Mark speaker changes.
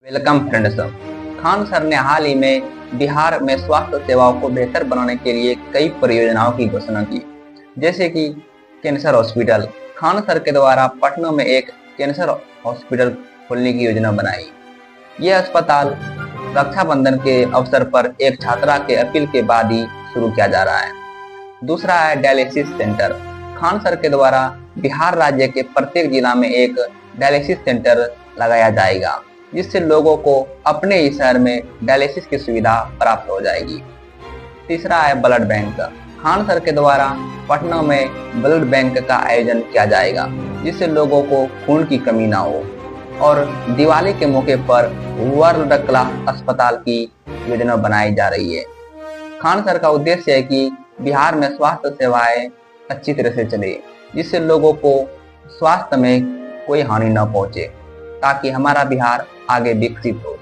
Speaker 1: Welcome friends. Khan sir ने हाल ही में बिहार में स्वास्थ्य सेवाओं को बेहतर बनाने के लिए कई परियोजनाओं की घोषणा की, जैसे कि कैंसर हॉस्पिटल। खान सर के द्वारा पटना में एक कैंसर हॉस्पिटल खोलने की योजना बनाई। यह अस्पताल रक्षाबंधन के अवसर पर एक छात्रा के अपील के बाद ही शुरू किया जा रहा है। दूसरा है डायलिसिस सेंटर। खान सर के द्वारा बिहार राज्य के प्रत्येक जिला में एक डायलिसिस सेंटर लगाया जाएगा, जिससे लोगों को अपने ही शहर में डायलिसिस की सुविधा प्राप्त हो जाएगी। तीसरा है ब्लड बैंक। खान सर के द्वारा पटना में ब्लड बैंक का आयोजन किया जाएगा, जिससे लोगों को खून की कमी ना हो। और दिवाली के मौके पर वर्ल्ड क्लास अस्पताल की योजना बनाई जा रही है। खान सर का उद्देश्य है कि बिहार में स्वास्थ्य सेवाएं अच्छी तरह से चले, जिससे लोगों को स्वास्थ्य में कोई हानि न पहुंचे, ताकि हमारा बिहार आगे विकसित हो।